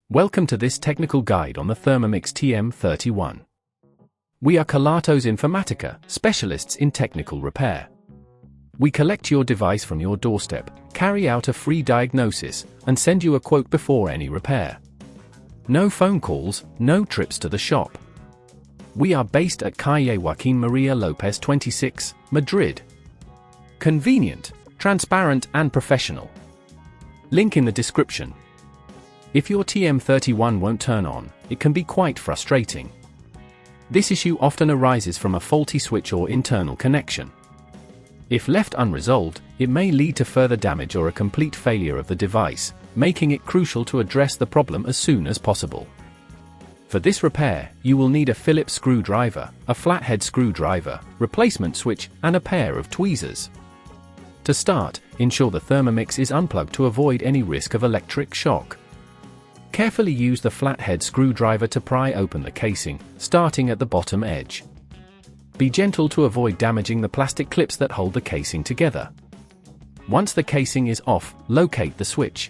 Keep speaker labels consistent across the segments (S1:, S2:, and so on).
S1: Welcome to this technical guide on the Thermomix TM31. We are Kelatos Informatica, specialists in technical repair. We collect your device from your doorstep, carry out a free diagnosis, and send you a quote before any repair. No phone calls, no trips to the shop. We are based at Calle Joaquín María López 26, Madrid. Convenient, transparent and professional. Link in the description. If your TM31 won't turn on, it can be quite frustrating. This issue often arises from a faulty switch or internal connection. If left unresolved, it may lead to further damage or a complete failure of the device, making it crucial to address the problem as soon as possible. For this repair, you will need a Phillips screwdriver, a flathead screwdriver, replacement switch, and a pair of tweezers. To start, ensure the Thermomix is unplugged to avoid any risk of electric shock. Carefully use the flathead screwdriver to pry open the casing, starting at the bottom edge. Be gentle to avoid damaging the plastic clips that hold the casing together. Once the casing is off, locate the switch.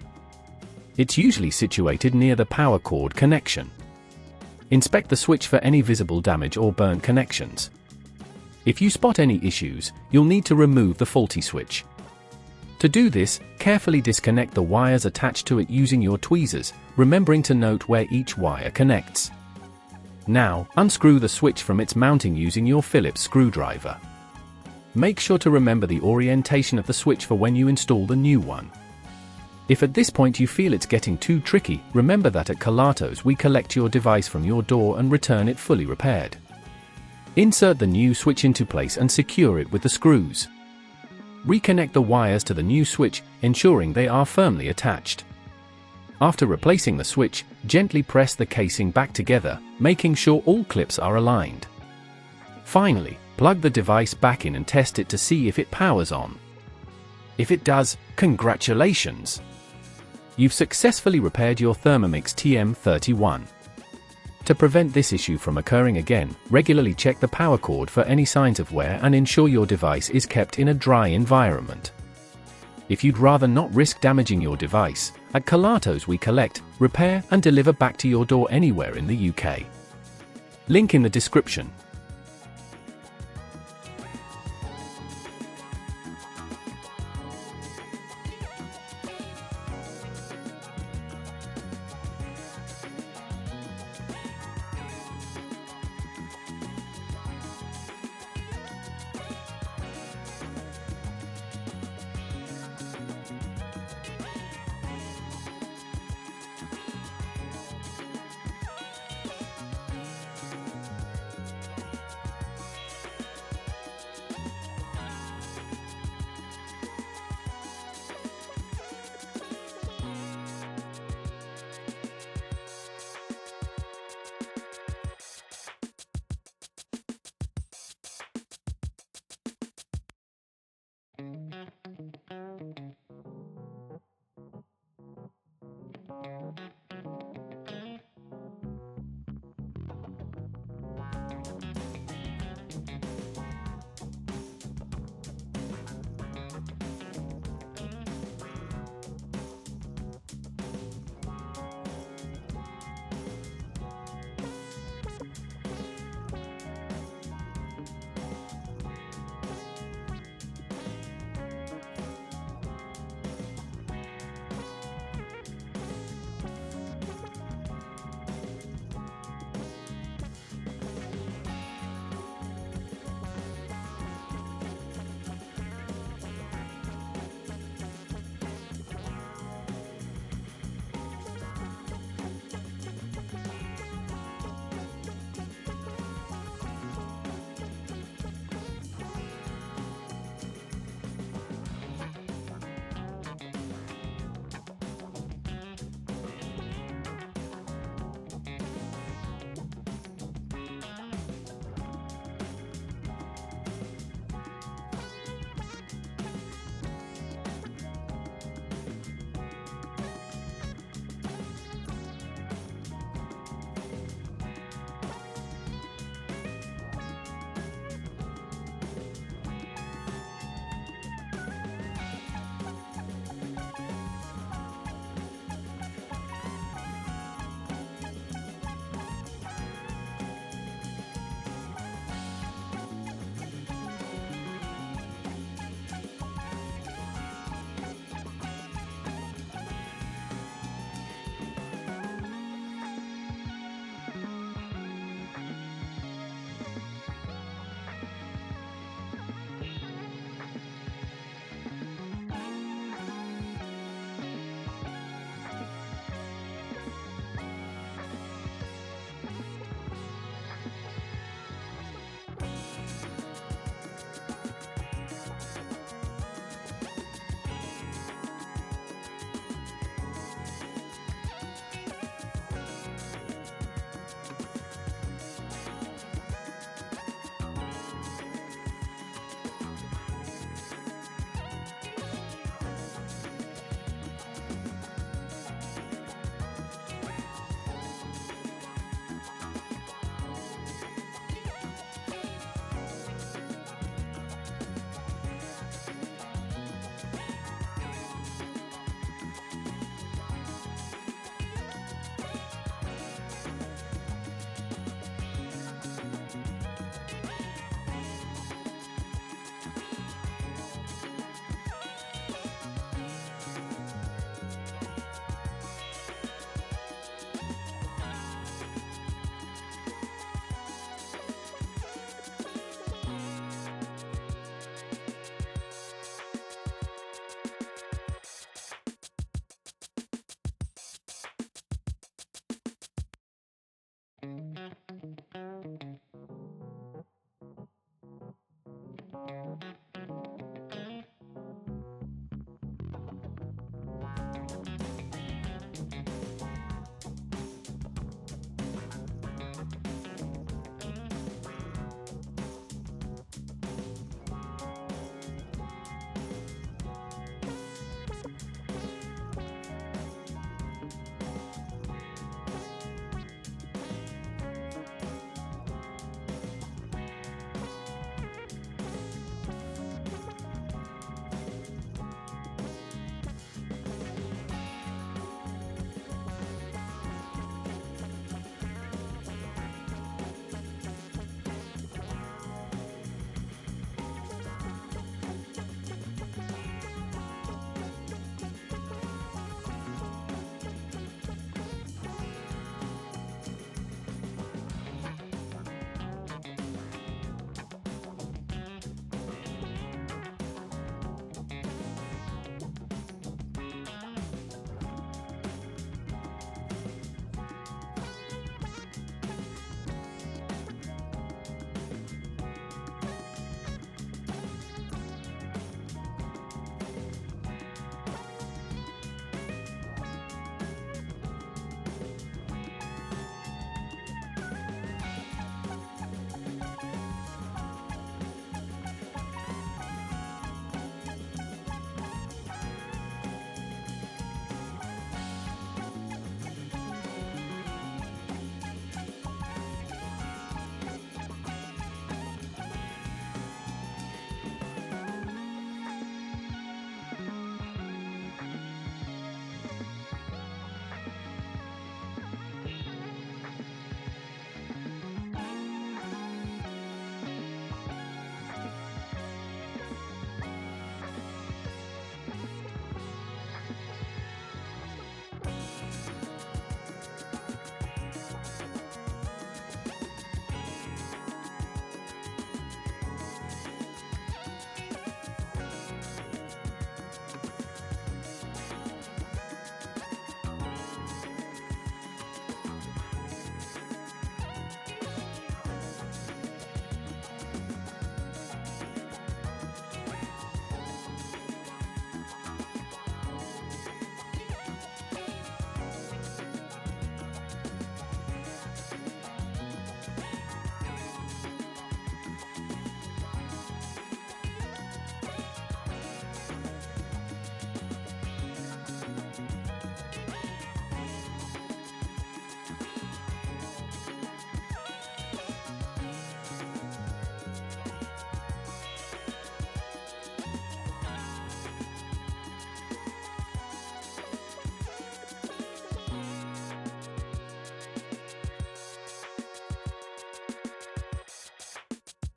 S1: It's usually situated near the power cord connection. Inspect the switch for any visible damage or burnt connections. If you spot any issues, you'll need to remove the faulty switch. To do this, carefully disconnect the wires attached to it using your tweezers, remembering to note where each wire connects. Now, unscrew the switch from its mounting using your Phillips screwdriver. Make sure to remember the orientation of the switch for when you install the new one. If at this point you feel it's getting too tricky, remember that at Kelatos we collect your device from your door and return it fully repaired. Insert the new switch into place and secure it with the screws. Reconnect the wires to the new switch, ensuring they are firmly attached. After replacing the switch, gently press the casing back together, making sure all clips are aligned. Finally, plug the device back in and test it to see if it powers on. If it does, congratulations! You've successfully repaired your Thermomix TM31. To prevent this issue from occurring again, regularly check the power cord for any signs of wear and ensure your device is kept in a dry environment. If you'd rather not risk damaging your device, at Kelatos we collect, repair and deliver back to your door anywhere in the UK. Link in the description.